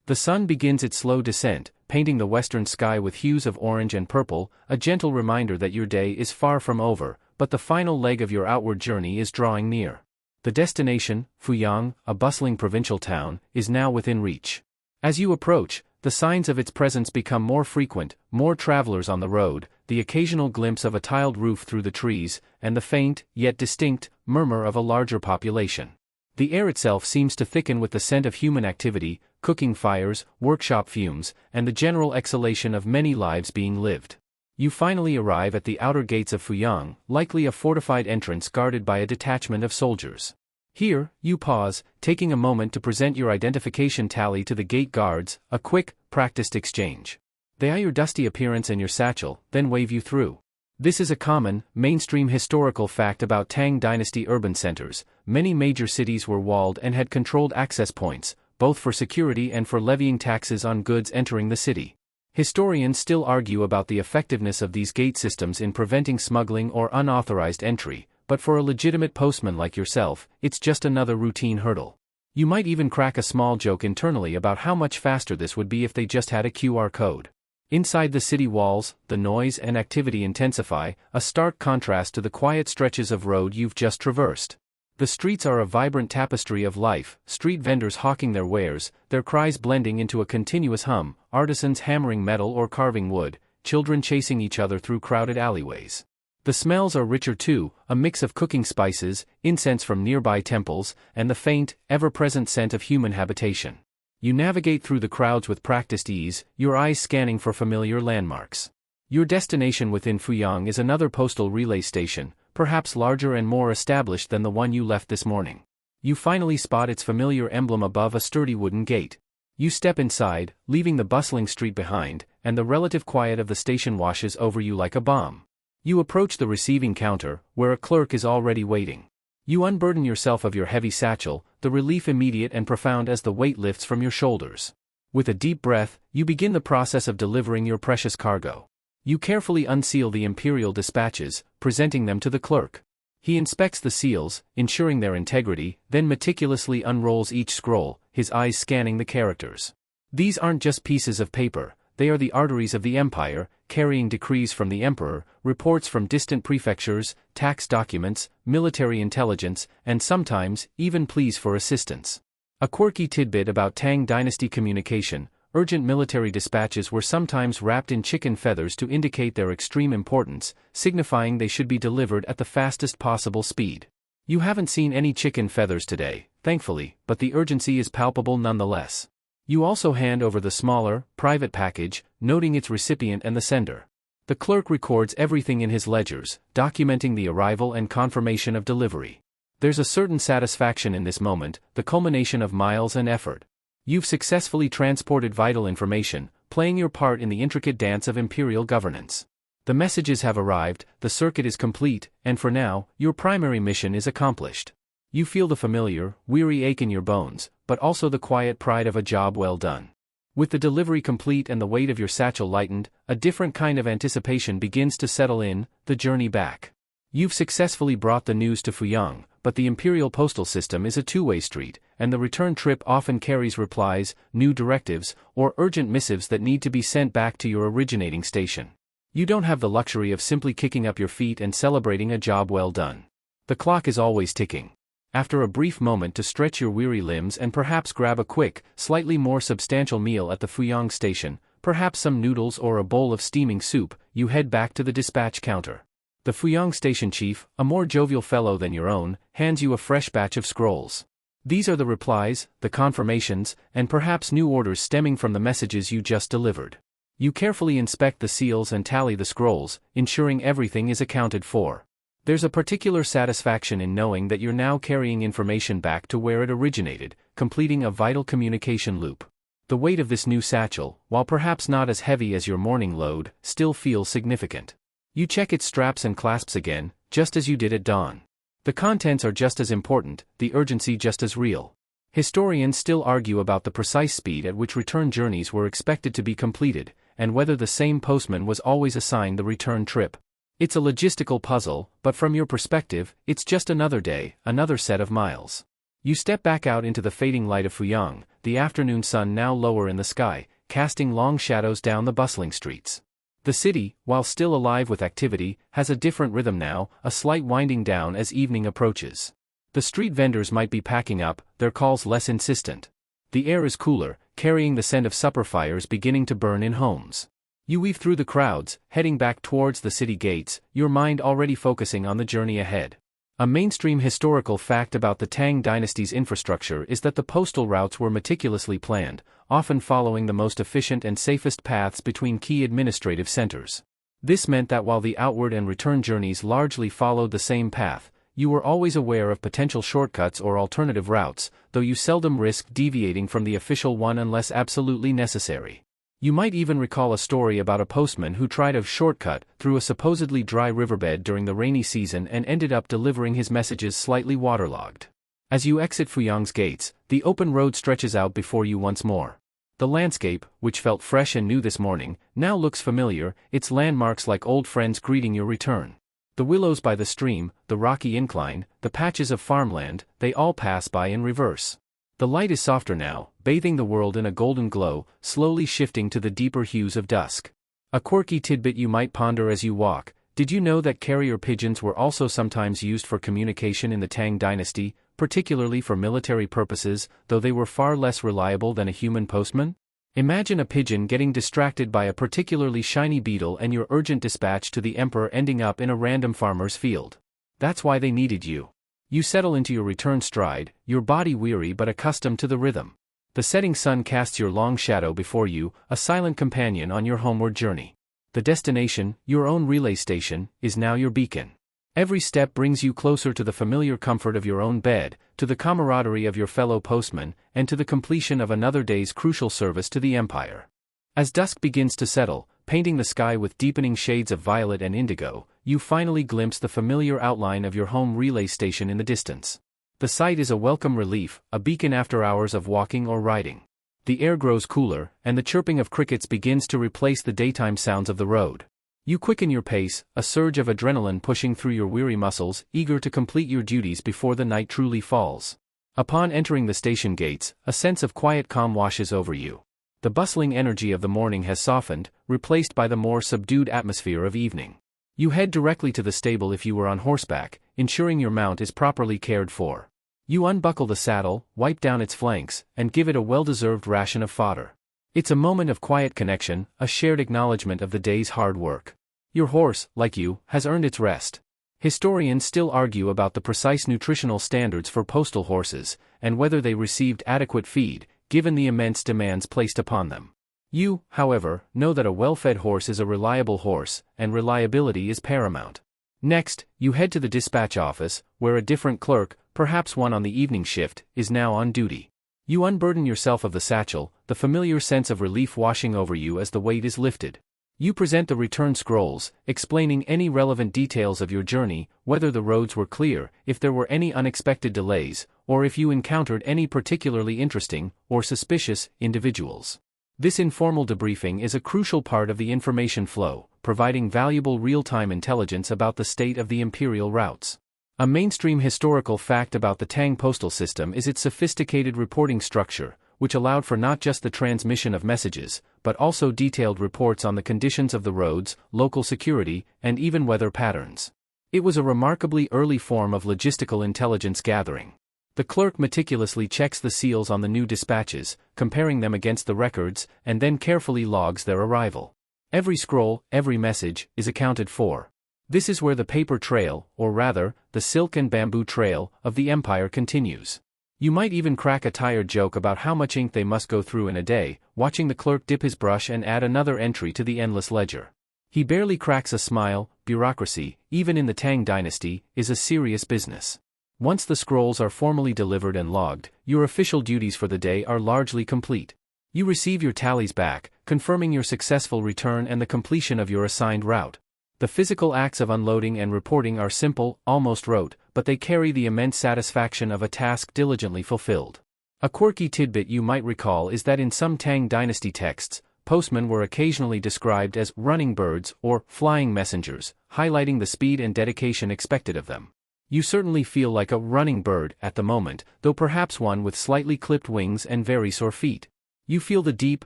The sun begins its slow descent, painting the western sky with hues of orange and purple, a gentle reminder that your day is far from over, but the final leg of your outward journey is drawing near. The destination, Fuyang, a bustling provincial town, is now within reach. As you approach, the signs of its presence become more frequent, more travelers on the road, the occasional glimpse of a tiled roof through the trees, and the faint, yet distinct, murmur of a larger population. The air itself seems to thicken with the scent of human activity, cooking fires, workshop fumes, and the general exhalation of many lives being lived. You finally arrive at the outer gates of Fuyang, likely a fortified entrance guarded by a detachment of soldiers. Here, you pause, taking a moment to present your identification tally to the gate guards, a quick, practiced exchange. They eye your dusty appearance and your satchel, then wave you through. This is a common, mainstream historical fact about Tang Dynasty urban centers. Many major cities were walled and had controlled access points, both for security and for levying taxes on goods entering the city. Historians still argue about the effectiveness of these gate systems in preventing smuggling or unauthorized entry, but for a legitimate postman like yourself, it's just another routine hurdle. You might even crack a small joke internally about how much faster this would be if they just had a QR code. Inside the city walls, the noise and activity intensify, a stark contrast to the quiet stretches of road you've just traversed. The streets are a vibrant tapestry of life, street vendors hawking their wares, their cries blending into a continuous hum, artisans hammering metal or carving wood, children chasing each other through crowded alleyways. The smells are richer too, a mix of cooking spices, incense from nearby temples, and the faint, ever-present scent of human habitation. You navigate through the crowds with practiced ease, your eyes scanning for familiar landmarks. Your destination within Fuyang is another postal relay station, perhaps larger and more established than the one you left this morning. You finally spot its familiar emblem above a sturdy wooden gate. You step inside, leaving the bustling street behind, and the relative quiet of the station washes over you like a balm. You approach the receiving counter, where a clerk is already waiting. You unburden yourself of your heavy satchel, the relief immediate and profound as the weight lifts from your shoulders. With a deep breath, you begin the process of delivering your precious cargo. You carefully unseal the imperial dispatches, presenting them to the clerk. He inspects the seals, ensuring their integrity, then meticulously unrolls each scroll, his eyes scanning the characters. These aren't just pieces of paper, they are the arteries of the empire, carrying decrees from the emperor, reports from distant prefectures, tax documents, military intelligence, and sometimes, even pleas for assistance. A quirky tidbit about Tang Dynasty communication: urgent military dispatches were sometimes wrapped in chicken feathers to indicate their extreme importance, signifying they should be delivered at the fastest possible speed. You haven't seen any chicken feathers today, thankfully, but the urgency is palpable nonetheless. You also hand over the smaller, private package, noting its recipient and the sender. The clerk records everything in his ledgers, documenting the arrival and confirmation of delivery. There's a certain satisfaction in this moment, the culmination of miles and effort. You've successfully transported vital information, playing your part in the intricate dance of imperial governance. The messages have arrived, the circuit is complete, and for now, your primary mission is accomplished. You feel the familiar, weary ache in your bones, but also the quiet pride of a job well done. With the delivery complete and the weight of your satchel lightened, a different kind of anticipation begins to settle in: the journey back. You've successfully brought the news to Fuyang, but the imperial postal system is a two-way street, and the return trip often carries replies, new directives, or urgent missives that need to be sent back to your originating station. You don't have the luxury of simply kicking up your feet and celebrating a job well done. The clock is always ticking. After a brief moment to stretch your weary limbs and perhaps grab a quick, slightly more substantial meal at the Fuyang station, perhaps some noodles or a bowl of steaming soup, you head back to the dispatch counter. The Fuyang station chief, a more jovial fellow than your own, hands you a fresh batch of scrolls. These are the replies, the confirmations, and perhaps new orders stemming from the messages you just delivered. You carefully inspect the seals and tally the scrolls, ensuring everything is accounted for. There's a particular satisfaction in knowing that you're now carrying information back to where it originated, completing a vital communication loop. The weight of this new satchel, while perhaps not as heavy as your morning load, still feels significant. You check its straps and clasps again, just as you did at dawn. The contents are just as important, the urgency just as real. Historians still argue about the precise speed at which return journeys were expected to be completed, and whether the same postman was always assigned the return trip. It's a logistical puzzle, but from your perspective, it's just another day, another set of miles. You step back out into the fading light of Fuyang, the afternoon sun now lower in the sky, casting long shadows down the bustling streets. The city, while still alive with activity, has a different rhythm now, a slight winding down as evening approaches. The street vendors might be packing up, their calls less insistent. The air is cooler, carrying the scent of supper fires beginning to burn in homes. You weave through the crowds, heading back towards the city gates, your mind already focusing on the journey ahead. A mainstream historical fact about the Tang Dynasty's infrastructure is that the postal routes were meticulously planned, often following the most efficient and safest paths between key administrative centers. This meant that while the outward and return journeys largely followed the same path, you were always aware of potential shortcuts or alternative routes, though you seldom risked deviating from the official one unless absolutely necessary. You might even recall a story about a postman who tried a shortcut through a supposedly dry riverbed during the rainy season and ended up delivering his messages slightly waterlogged. As you exit Fuyang's gates, the open road stretches out before you once more. The landscape, which felt fresh and new this morning, now looks familiar, its landmarks like old friends greeting your return. The willows by the stream, the rocky incline, the patches of farmland, they all pass by in reverse. The light is softer now, bathing the world in a golden glow, slowly shifting to the deeper hues of dusk. A quirky tidbit you might ponder as you walk: did you know that carrier pigeons were also sometimes used for communication in the Tang Dynasty, particularly for military purposes, though they were far less reliable than a human postman? Imagine a pigeon getting distracted by a particularly shiny beetle and your urgent dispatch to the emperor ending up in a random farmer's field. That's why they needed you. You settle into your return stride, your body weary but accustomed to the rhythm. The setting sun casts your long shadow before you, a silent companion on your homeward journey. The destination, your own relay station, is now your beacon. Every step brings you closer to the familiar comfort of your own bed, to the camaraderie of your fellow postman, and to the completion of another day's crucial service to the empire. As dusk begins to settle, painting the sky with deepening shades of violet and indigo, you finally glimpse the familiar outline of your home relay station in the distance. The sight is a welcome relief, a beacon after hours of walking or riding. The air grows cooler, and the chirping of crickets begins to replace the daytime sounds of the road. You quicken your pace, a surge of adrenaline pushing through your weary muscles, eager to complete your duties before the night truly falls. Upon entering the station gates, a sense of quiet calm washes over you. The bustling energy of the morning has softened, replaced by the more subdued atmosphere of evening. You head directly to the stable if you were on horseback, ensuring your mount is properly cared for. You unbuckle the saddle, wipe down its flanks, and give it a well-deserved ration of fodder. It's a moment of quiet connection, a shared acknowledgement of the day's hard work. Your horse, like you, has earned its rest. Historians still argue about the precise nutritional standards for postal horses, and whether they received adequate feed, given the immense demands placed upon them. You, however, know that a well-fed horse is a reliable horse, and reliability is paramount. Next, you head to the dispatch office, where a different clerk, perhaps one on the evening shift, is now on duty. You unburden yourself of the satchel, the familiar sense of relief washing over you as the weight is lifted. You present the return scrolls, explaining any relevant details of your journey, whether the roads were clear, if there were any unexpected delays, or if you encountered any particularly interesting, or suspicious, individuals. This informal debriefing is a crucial part of the information flow, providing valuable real-time intelligence about the state of the imperial routes. A mainstream historical fact about the Tang postal system is its sophisticated reporting structure, which allowed for not just the transmission of messages, but also detailed reports on the conditions of the roads, local security, and even weather patterns. It was a remarkably early form of logistical intelligence gathering. The clerk meticulously checks the seals on the new dispatches, comparing them against the records, and then carefully logs their arrival. Every scroll, every message, is accounted for. This is where the paper trail, or rather, the silk and bamboo trail, of the empire continues. You might even crack a tired joke about how much ink they must go through in a day, watching the clerk dip his brush and add another entry to the endless ledger. He barely cracks a smile. Bureaucracy, even in the Tang Dynasty, is a serious business. Once the scrolls are formally delivered and logged, your official duties for the day are largely complete. You receive your tallies back, confirming your successful return and the completion of your assigned route. The physical acts of unloading and reporting are simple, almost rote, but they carry the immense satisfaction of a task diligently fulfilled. A quirky tidbit you might recall is that in some Tang Dynasty texts, postmen were occasionally described as running birds or flying messengers, highlighting the speed and dedication expected of them. You certainly feel like a running bird at the moment, though perhaps one with slightly clipped wings and very sore feet. You feel the deep,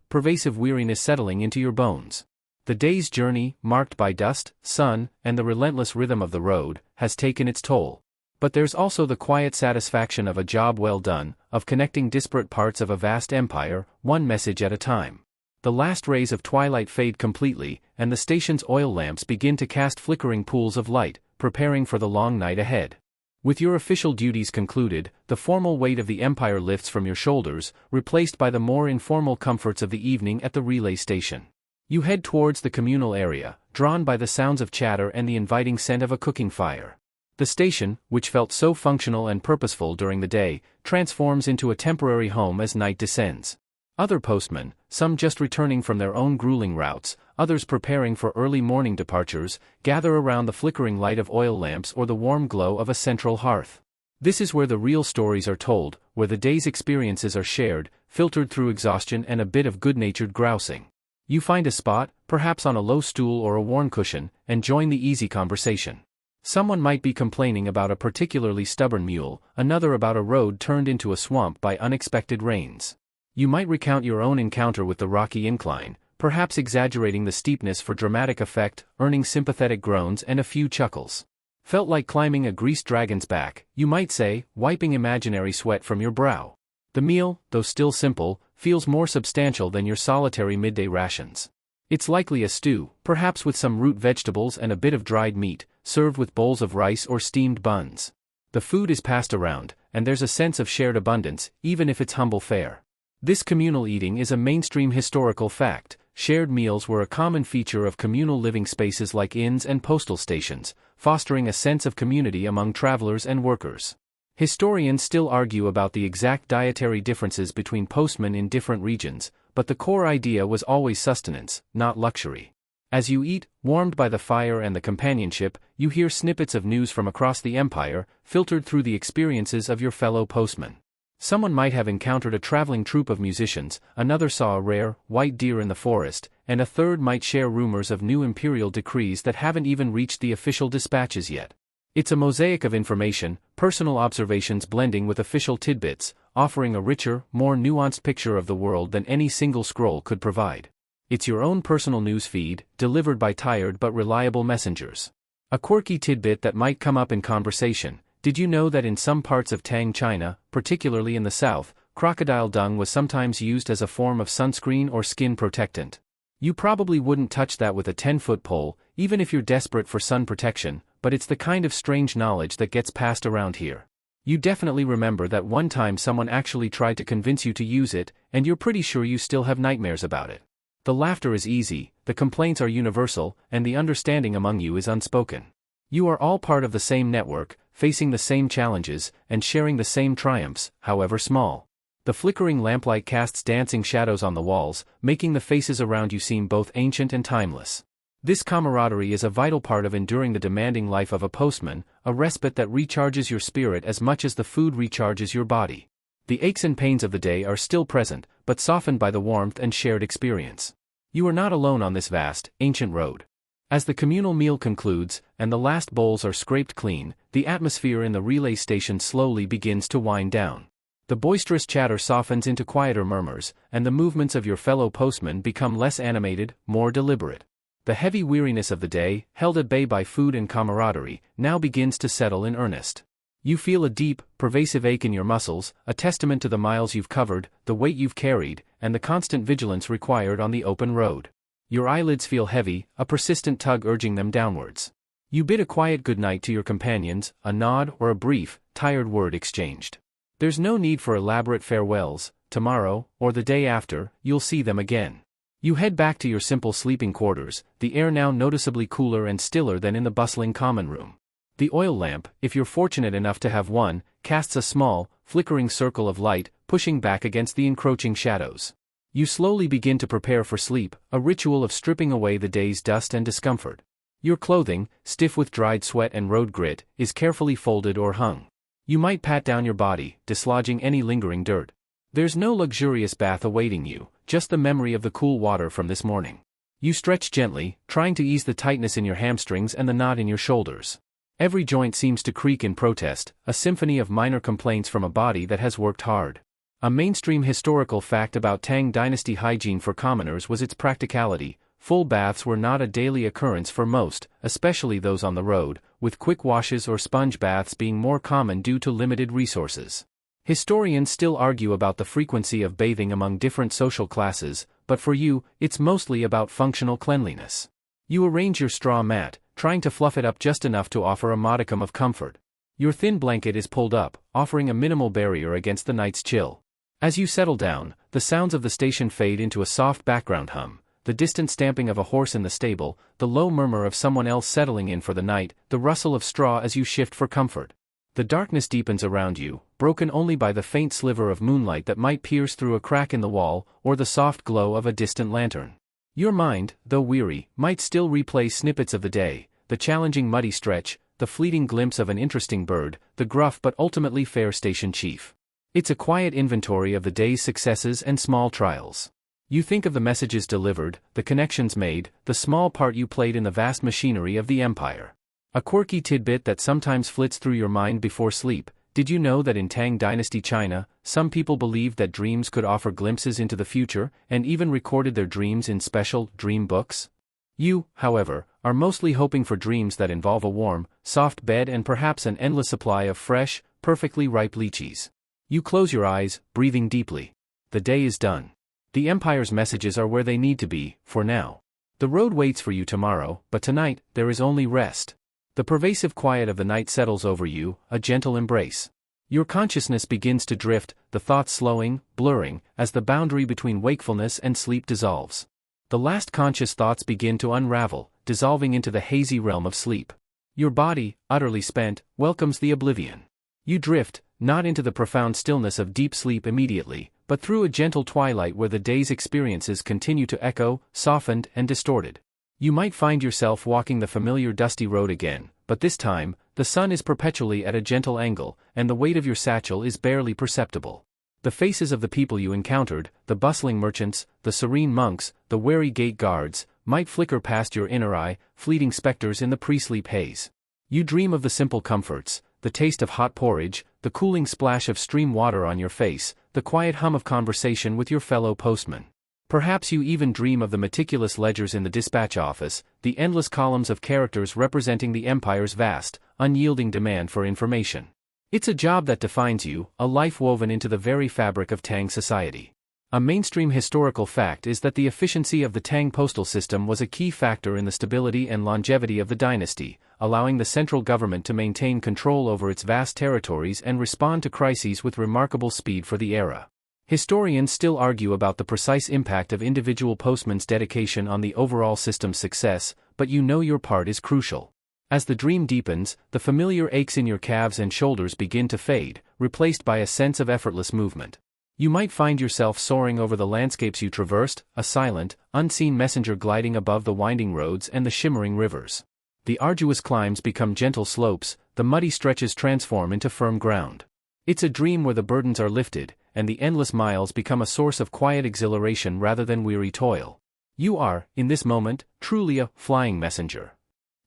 pervasive weariness settling into your bones. The day's journey, marked by dust, sun, and the relentless rhythm of the road, has taken its toll. But there's also the quiet satisfaction of a job well done, of connecting disparate parts of a vast empire, one message at a time. The last rays of twilight fade completely, and the station's oil lamps begin to cast flickering pools of light, preparing for the long night ahead. With your official duties concluded, the formal weight of the empire lifts from your shoulders, replaced by the more informal comforts of the evening at the relay station. You head towards the communal area, drawn by the sounds of chatter and the inviting scent of a cooking fire. The station, which felt so functional and purposeful during the day, transforms into a temporary home as night descends. Other postmen, some just returning from their own grueling routes, others preparing for early morning departures, gather around the flickering light of oil lamps or the warm glow of a central hearth. This is where the real stories are told, where the day's experiences are shared, filtered through exhaustion and a bit of good-natured grousing. You find a spot, perhaps on a low stool or a worn cushion, and join the easy conversation. Someone might be complaining about a particularly stubborn mule, another about a road turned into a swamp by unexpected rains. You might recount your own encounter with the rocky incline, perhaps exaggerating the steepness for dramatic effect, earning sympathetic groans and a few chuckles. Felt like climbing a greased dragon's back, you might say, wiping imaginary sweat from your brow. The meal, though still simple, feels more substantial than your solitary midday rations. It's likely a stew, perhaps with some root vegetables and a bit of dried meat, served with bowls of rice or steamed buns. The food is passed around, and there's a sense of shared abundance, even if it's humble fare. This communal eating is a mainstream historical fact. Shared meals were a common feature of communal living spaces like inns and postal stations, fostering a sense of community among travelers and workers. Historians still argue about the exact dietary differences between postmen in different regions, but the core idea was always sustenance, not luxury. As you eat, warmed by the fire and the companionship, you hear snippets of news from across the empire, filtered through the experiences of your fellow postmen. Someone might have encountered a traveling troupe of musicians, another saw a rare, white deer in the forest, and a third might share rumors of new imperial decrees that haven't even reached the official dispatches yet. It's a mosaic of information, personal observations blending with official tidbits, offering a richer, more nuanced picture of the world than any single scroll could provide. It's your own personal news feed, delivered by tired but reliable messengers. A quirky tidbit that might come up in conversation. Did you know that in some parts of Tang, China, particularly in the south, crocodile dung was sometimes used as a form of sunscreen or skin protectant? You probably wouldn't touch that with a 10-foot pole, even if you're desperate for sun protection, but it's the kind of strange knowledge that gets passed around here. You definitely remember that one time someone actually tried to convince you to use it, and you're pretty sure you still have nightmares about it. The laughter is easy, the complaints are universal, and the understanding among you is unspoken. You are all part of the same network, facing the same challenges, and sharing the same triumphs, however small. The flickering lamplight casts dancing shadows on the walls, making the faces around you seem both ancient and timeless. This camaraderie is a vital part of enduring the demanding life of a postman, a respite that recharges your spirit as much as the food recharges your body. The aches and pains of the day are still present, but softened by the warmth and shared experience. You are not alone on this vast, ancient road. As the communal meal concludes, and the last bowls are scraped clean, the atmosphere in the relay station slowly begins to wind down. The boisterous chatter softens into quieter murmurs, and the movements of your fellow postmen become less animated, more deliberate. The heavy weariness of the day, held at bay by food and camaraderie, now begins to settle in earnest. You feel a deep, pervasive ache in your muscles, a testament to the miles you've covered, the weight you've carried, and the constant vigilance required on the open road. Your eyelids feel heavy, a persistent tug urging them downwards. You bid a quiet goodnight to your companions, a nod or a brief, tired word exchanged. There's no need for elaborate farewells. Tomorrow, or the day after, you'll see them again. You head back to your simple sleeping quarters, the air now noticeably cooler and stiller than in the bustling common room. The oil lamp, if you're fortunate enough to have one, casts a small, flickering circle of light, pushing back against the encroaching shadows. You slowly begin to prepare for sleep, a ritual of stripping away the day's dust and discomfort. Your clothing, stiff with dried sweat and road grit, is carefully folded or hung. You might pat down your body, dislodging any lingering dirt. There's no luxurious bath awaiting you, just the memory of the cool water from this morning. You stretch gently, trying to ease the tightness in your hamstrings and the knot in your shoulders. Every joint seems to creak in protest, a symphony of minor complaints from a body that has worked hard. A mainstream historical fact about Tang Dynasty hygiene for commoners was its practicality. Full baths were not a daily occurrence for most, especially those on the road, with quick washes or sponge baths being more common due to limited resources. Historians still argue about the frequency of bathing among different social classes, but for you, it's mostly about functional cleanliness. You arrange your straw mat, trying to fluff it up just enough to offer a modicum of comfort. Your thin blanket is pulled up, offering a minimal barrier against the night's chill. As you settle down, the sounds of the station fade into a soft background hum, the distant stamping of a horse in the stable, the low murmur of someone else settling in for the night, the rustle of straw as you shift for comfort. The darkness deepens around you, broken only by the faint sliver of moonlight that might pierce through a crack in the wall, or the soft glow of a distant lantern. Your mind, though weary, might still replay snippets of the day, the challenging muddy stretch, the fleeting glimpse of an interesting bird, the gruff but ultimately fair station chief. It's a quiet inventory of the day's successes and small trials. You think of the messages delivered, the connections made, the small part you played in the vast machinery of the empire. A quirky tidbit that sometimes flits through your mind before sleep. Did you know that in Tang Dynasty China, some people believed that dreams could offer glimpses into the future, and even recorded their dreams in special dream books? You, however, are mostly hoping for dreams that involve a warm, soft bed and perhaps an endless supply of fresh, perfectly ripe lychees. You close your eyes, breathing deeply. The day is done. The Empire's messages are where they need to be, for now. The road waits for you tomorrow, but tonight, there is only rest. The pervasive quiet of the night settles over you, a gentle embrace. Your consciousness begins to drift, the thoughts slowing, blurring, as the boundary between wakefulness and sleep dissolves. The last conscious thoughts begin to unravel, dissolving into the hazy realm of sleep. Your body, utterly spent, welcomes the oblivion. You drift, not into the profound stillness of deep sleep immediately, but through a gentle twilight where the day's experiences continue to echo, softened and distorted. You might find yourself walking the familiar dusty road again, but this time, the sun is perpetually at a gentle angle, and the weight of your satchel is barely perceptible. The faces of the people you encountered, the bustling merchants, the serene monks, the wary gate guards, might flicker past your inner eye, fleeting specters in the pre-sleep haze. You dream of the simple comforts, the taste of hot porridge, the cooling splash of stream water on your face, the quiet hum of conversation with your fellow postman. Perhaps you even dream of the meticulous ledgers in the dispatch office, the endless columns of characters representing the empire's vast, unyielding demand for information. It's a job that defines you, a life woven into the very fabric of Tang society. A mainstream historical fact is that the efficiency of the Tang postal system was a key factor in the stability and longevity of the dynasty, allowing the central government to maintain control over its vast territories and respond to crises with remarkable speed for the era. Historians still argue about the precise impact of individual postmen's dedication on the overall system's success, but you know your part is crucial. As the dream deepens, the familiar aches in your calves and shoulders begin to fade, replaced by a sense of effortless movement. You might find yourself soaring over the landscapes you traversed, a silent, unseen messenger gliding above the winding roads and the shimmering rivers. The arduous climbs become gentle slopes, the muddy stretches transform into firm ground. It's a dream where the burdens are lifted, and the endless miles become a source of quiet exhilaration rather than weary toil. You are, in this moment, truly a flying messenger.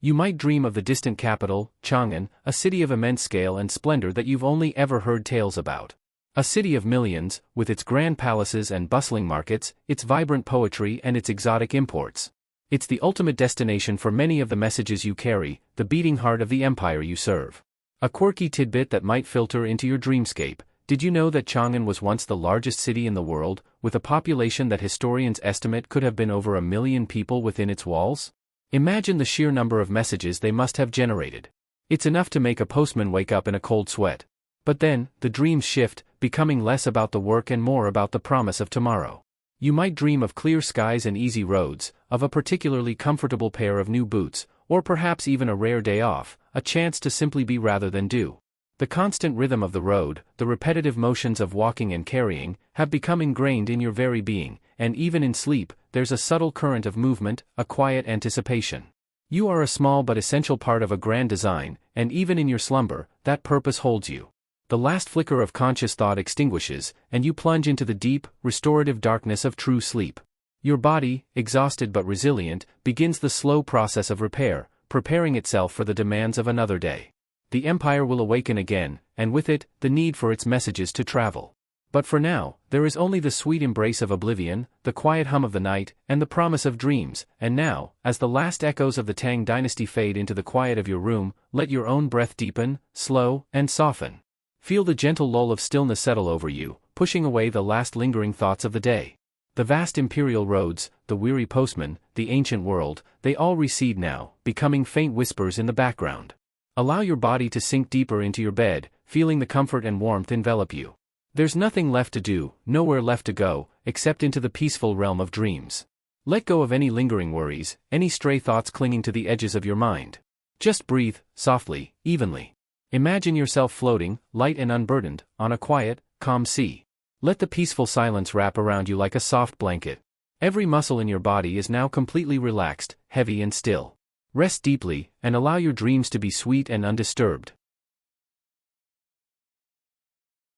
You might dream of the distant capital, Chang'an, a city of immense scale and splendor that you've only ever heard tales about. A city of millions, with its grand palaces and bustling markets, its vibrant poetry and its exotic imports. It's the ultimate destination for many of the messages you carry, the beating heart of the empire you serve. A quirky tidbit that might filter into your dreamscape: did you know that Chang'an was once the largest city in the world, with a population that historians estimate could have been over 1 million people within its walls? Imagine the sheer number of messages they must have generated. It's enough to make a postman wake up in a cold sweat. But then, the dreams shift, becoming less about the work and more about the promise of tomorrow. You might dream of clear skies and easy roads, of a particularly comfortable pair of new boots, or perhaps even a rare day off, a chance to simply be rather than do. The constant rhythm of the road, the repetitive motions of walking and carrying, have become ingrained in your very being, and even in sleep, there's a subtle current of movement, a quiet anticipation. You are a small but essential part of a grand design, and even in your slumber, that purpose holds you. The last flicker of conscious thought extinguishes, and you plunge into the deep, restorative darkness of true sleep. Your body, exhausted but resilient, begins the slow process of repair, preparing itself for the demands of another day. The empire will awaken again, and with it, the need for its messages to travel. But for now, there is only the sweet embrace of oblivion, the quiet hum of the night, and the promise of dreams. And now, as the last echoes of the Tang Dynasty fade into the quiet of your room, let your own breath deepen, slow, and soften. Feel the gentle lull of stillness settle over you, pushing away the last lingering thoughts of the day. The vast imperial roads, the weary postman, the ancient world, they all recede now, becoming faint whispers in the background. Allow your body to sink deeper into your bed, feeling the comfort and warmth envelop you. There's nothing left to do, nowhere left to go, except into the peaceful realm of dreams. Let go of any lingering worries, any stray thoughts clinging to the edges of your mind. Just breathe, softly, evenly. Imagine yourself floating, light and unburdened, on a quiet, calm sea. Let the peaceful silence wrap around you like a soft blanket. Every muscle in your body is now completely relaxed, heavy and still. Rest deeply, and allow your dreams to be sweet and undisturbed.